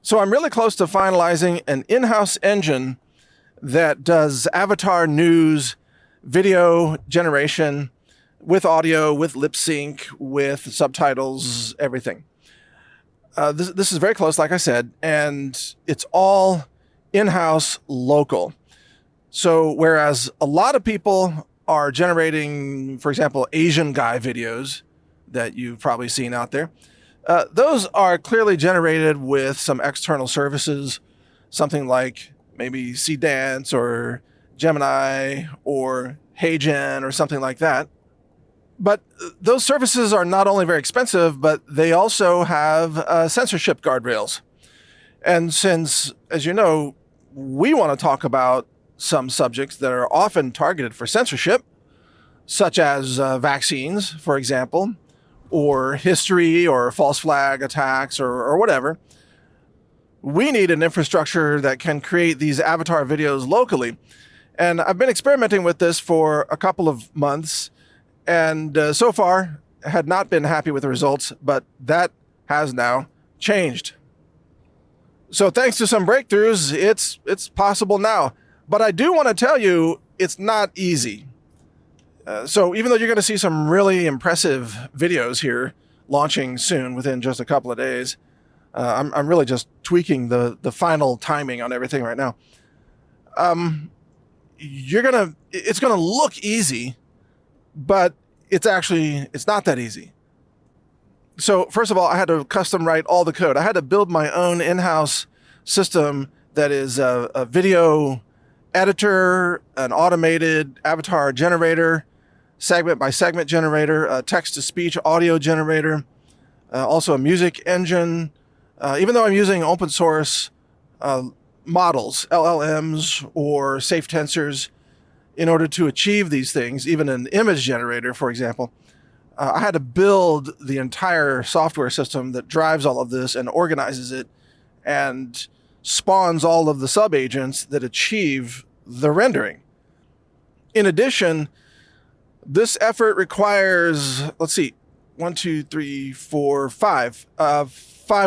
So I'm really close to finalizing an in-house engine that does avatar news, video generation, with audio, with lip sync, with subtitles, everything. This is very close, like I said, and it's all in-house local. So whereas a lot of people are generating, for example, Asian guy videos that you've probably seen out there, those are clearly generated with some external services, something like maybe Cdance or Gemini or HeyGen or something like that. But those services are not only very expensive, but they also have censorship guardrails. And since, as you know, we want to talk about some subjects that are often targeted for censorship, such as vaccines, for example, or history or false flag attacks or whatever, we need an infrastructure that can create these avatar videos locally. And I've been experimenting with this for a couple of months, and so far had not been happy with the results, but that has now changed. So thanks to some breakthroughs, it's possible now. But I do want to tell you, it's not easy. So even though you're going to see some really impressive videos here launching soon within just a couple of days, I'm really just tweaking the final timing on everything right now. It's gonna look easy, but it's not that easy. So first of all, I had to custom write all the code. I had to build my own in-house system that is a video editor, an automated avatar generator, segment by segment generator, a text-to-speech audio generator, also a music engine. Even though I'm using open source models, LLMs or safe tensors, in order to achieve these things, even an image generator, for example, I had to build the entire software system that drives all of this and organizes it and spawns all of the sub-agents that achieve the rendering. In addition, this effort requires, let's see, 5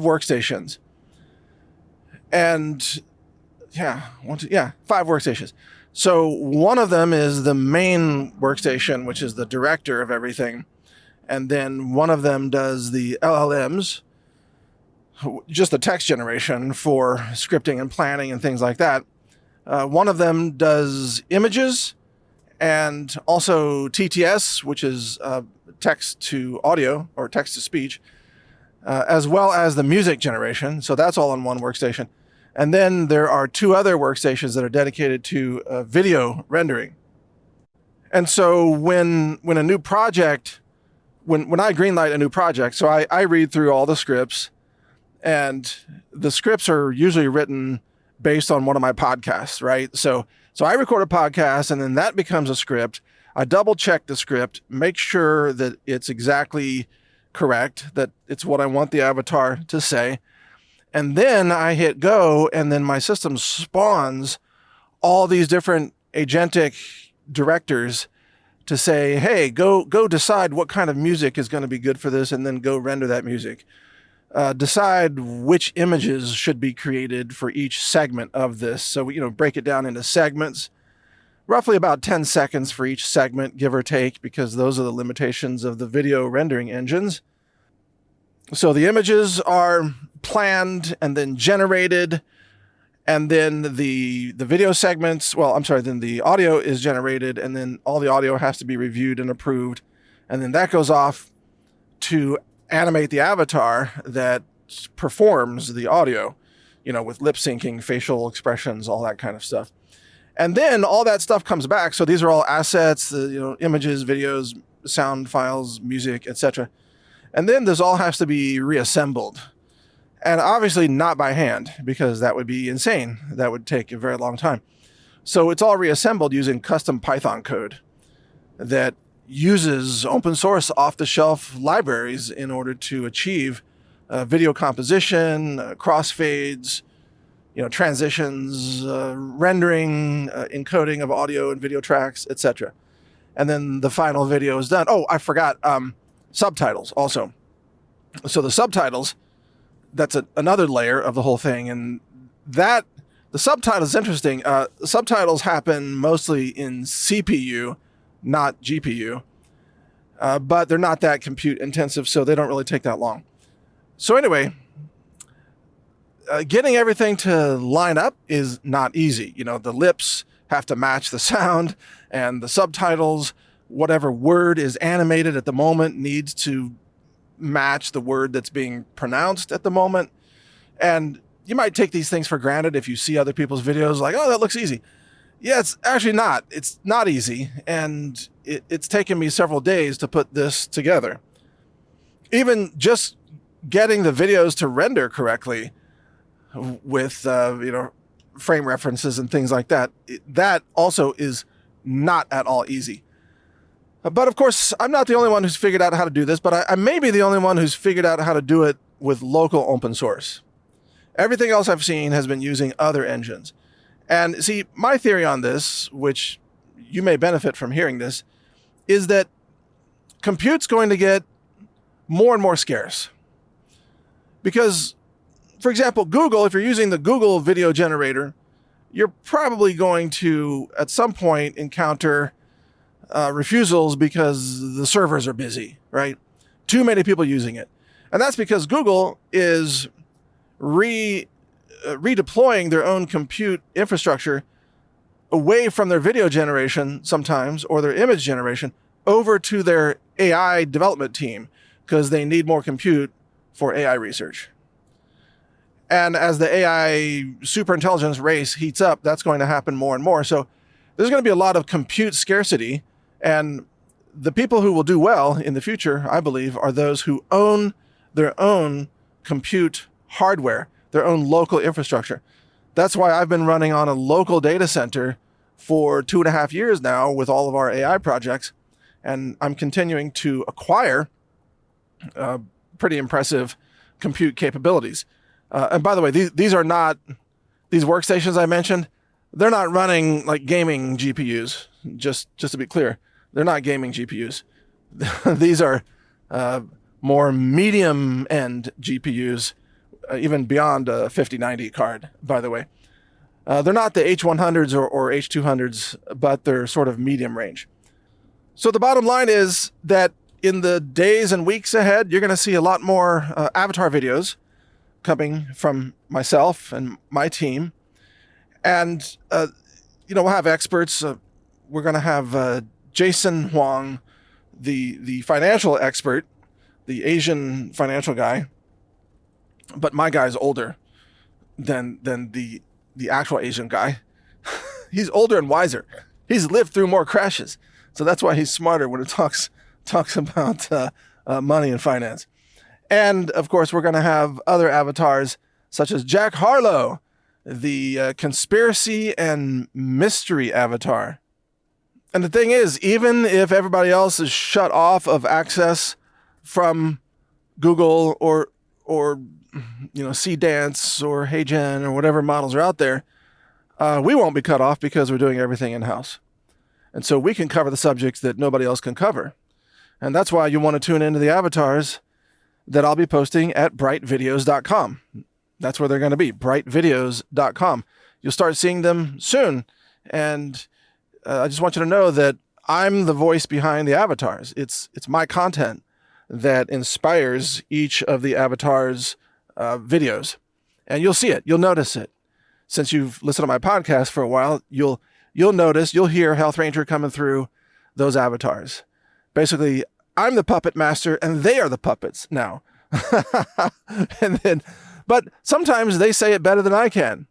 workstations. And 5 workstations. So one of them is the main workstation, which is the director of everything. And then one of them does the LLMs, just the text generation for scripting and planning and things like that. One of them does images and also TTS, which is text to audio or text to speech, as well as the music generation. So that's all in one workstation. And then there are 2 other workstations that are dedicated to video rendering. And so when a new project, when I greenlight a new project, so I read through all the scripts, and the scripts are usually written based on one of my podcasts, right? So I record a podcast, and then that becomes a script. I double check the script, make sure that it's exactly correct, that it's what I want the avatar to say. And then I hit go, and then my system spawns all these different agentic directors to say, hey, go decide what kind of music is going to be good for this, and then go render that music. Decide which images should be created for each segment of this. So we, break it down into segments, roughly about 10 seconds for each segment, give or take, because those are the limitations of the video rendering engines. So the images are planned and then generated, and then the video segments, then the audio is generated, and then all the audio has to be reviewed and approved, and then that goes off to animate the avatar that performs the audio, with lip syncing, facial expressions, all that kind of stuff. And then all that stuff comes back. So these are all assets, images, videos, sound files, music, etc. And then this all has to be reassembled. And obviously not by hand, because that would be insane. That would take a very long time. So it's all reassembled using custom Python code that uses open source off-the-shelf libraries in order to achieve video composition, crossfades, transitions, rendering, encoding of audio and video tracks, etc. And then the final video is done. Oh, I forgot, subtitles also. So the subtitles that's another layer of the whole thing. And that the subtitles is interesting. Subtitles happen mostly in CPU, not GPU, but they're not that compute intensive, so they don't really take that long. So anyway, getting everything to line up is not easy. You know, the lips have to match the sound, and the subtitles, whatever word is animated at the moment, needs to match the word that's being pronounced at the moment. And you might take these things for granted if you see other people's videos like, oh, that looks easy. Yeah, it's actually not. It's not easy. And it's taken me several days to put this together. Even just getting the videos to render correctly with, frame references and things like that, that also is not at all easy. But of course, I'm not the only one who's figured out how to do this, but I may be the only one who's figured out how to do it with local open source. Everything else I've seen has been using other engines. And see, my theory on this, which you may benefit from hearing this, is that compute's going to get more and more scarce. Because, for example, Google, if you're using the Google video generator, you're probably going to, at some point, encounter refusals because the servers are busy, right? Too many people using it. And that's because Google is redeploying their own compute infrastructure away from their video generation sometimes, or their image generation, over to their AI development team, because they need more compute for AI research. And as the AI superintelligence race heats up, that's going to happen more and more. So there's going to be a lot of compute scarcity, and the people who will do well in the future, I believe, are those who own their own compute hardware, their own local infrastructure. That's why I've been running on a local data center for 2.5 years now with all of our AI projects, and I'm continuing to acquire pretty impressive compute capabilities. And by the way, these are not, these workstations I mentioned, they're not running like gaming GPUs, just to be clear. They're not gaming GPUs. These are more medium-end GPUs, even beyond a 5090 card, by the way. They're not the H100s or H200s, but they're sort of medium range. So the bottom line is that in the days and weeks ahead, you're going to see a lot more avatar videos coming from myself and my team. And, we'll have experts. We're going to have Jason Huang, the financial expert, the Asian financial guy. But my guy's older than the actual Asian guy. He's older and wiser. He's lived through more crashes. So that's why he's smarter when it talks about money and finance. And of course, we're going to have other avatars such as Jack Harlow, the conspiracy and mystery avatar. And the thing is, even if everybody else is shut off of access from Google or C-Dance or HeyGen or whatever models are out there, we won't be cut off because we're doing everything in-house. And so we can cover the subjects that nobody else can cover. And that's why you want to tune into the avatars that I'll be posting at brightvideos.com. That's where they're going to be, brightvideos.com. You'll start seeing them soon. And I just want you to know that I'm the voice behind the avatars. It's my content that inspires each of the avatars' videos. And you'll see it. You'll notice it. Since you've listened to my podcast for a while, you'll notice, you'll hear Health Ranger coming through those avatars. Basically, I'm the puppet master and they are the puppets now. But sometimes they say it better than I can,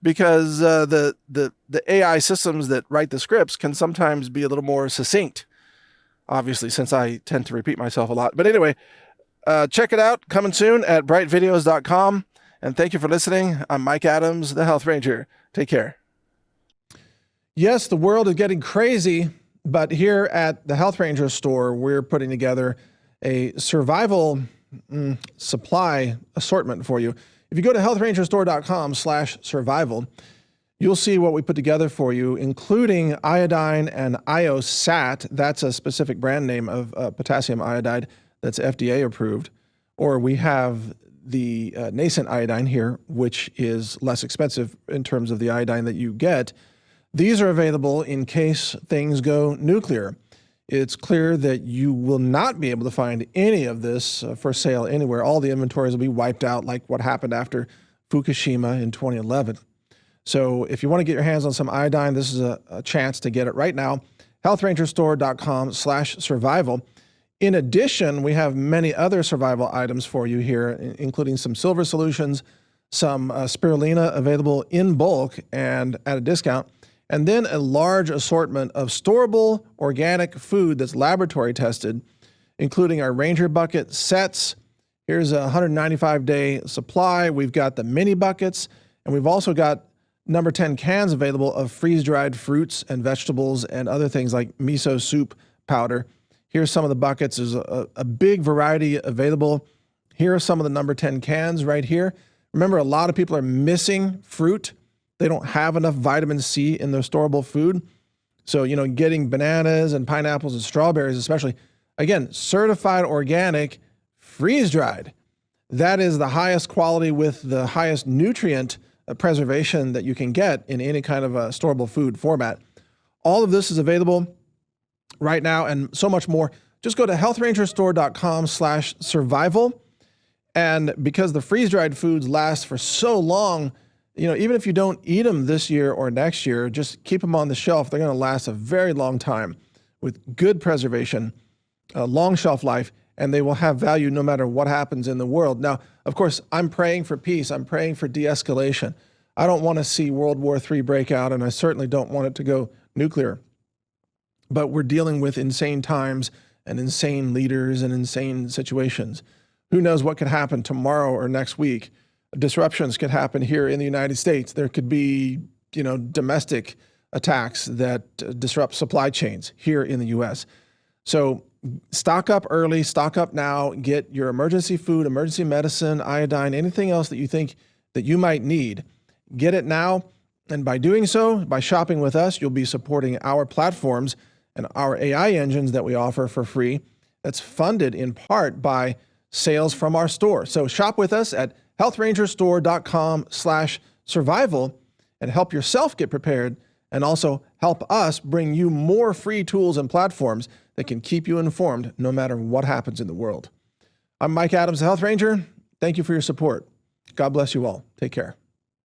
because the AI systems that write the scripts can sometimes be a little more succinct, obviously, since I tend to repeat myself a lot. But anyway, check it out, coming soon at brightvideos.com. And thank you for listening. I'm Mike Adams, the Health Ranger. Take care. Yes, the world is getting crazy, but here at the Health Ranger store, we're putting together a survival supply assortment for you. If you go to healthrangerstore.com/survival, you'll see what we put together for you, including iodine and IOSAT. That's a specific brand name of potassium iodide that's FDA approved. or we have the nascent iodine here, which is less expensive in terms of the iodine that you get. These are available in case things go nuclear. It's clear that you will not be able to find any of this for sale anywhere. All the inventories will be wiped out like what happened after Fukushima in 2011. So if you want to get your hands on some iodine, this is a chance to get it right now. healthrangerstore.com/survival. In addition, we have many other survival items for you here, including some silver solutions, some spirulina available in bulk and at a discount, and then a large assortment of storable organic food that's laboratory tested, including our Ranger Bucket sets. Here's a 195-day supply. We've got the mini buckets, and we've also got number 10 cans available of freeze-dried fruits and vegetables and other things like miso soup powder. Here's some of the buckets. There's a big variety available. Here are some of the number 10 cans right here. Remember, a lot of people are missing fruit. They don't have enough vitamin C in their storable food. So, getting bananas and pineapples and strawberries especially, again, certified organic, freeze-dried. That is the highest quality with the highest nutrient preservation that you can get in any kind of a storable food format. All of this is available right now and so much more. Just go to healthrangerstore.com/survival. And because the freeze-dried foods last for so long, even if you don't eat them this year or next year, just keep them on the shelf. They're going to last a very long time with good preservation, long shelf life, and they will have value no matter what happens in the world. Now, of course, I'm praying for peace. I'm praying for de-escalation. I don't want to see World War III break out, and I certainly don't want it to go nuclear. But we're dealing with insane times and insane leaders and insane situations. Who knows what could happen tomorrow or next week? Disruptions could happen here in the United States. There could be, domestic attacks that disrupt supply chains here in the U.S. So stock up early, stock up now, get your emergency food, emergency medicine, iodine, anything else that you think that you might need. Get it now. And by doing so, by shopping with us, you'll be supporting our platforms and our AI engines that we offer for free. That's funded in part by sales from our store. So shop with us at healthrangerstore.com/survival and help yourself get prepared, and also help us bring you more free tools and platforms that can keep you informed no matter what happens in the world. I'm Mike Adams, the Health Ranger. Thank you for your support. God bless you all. Take care.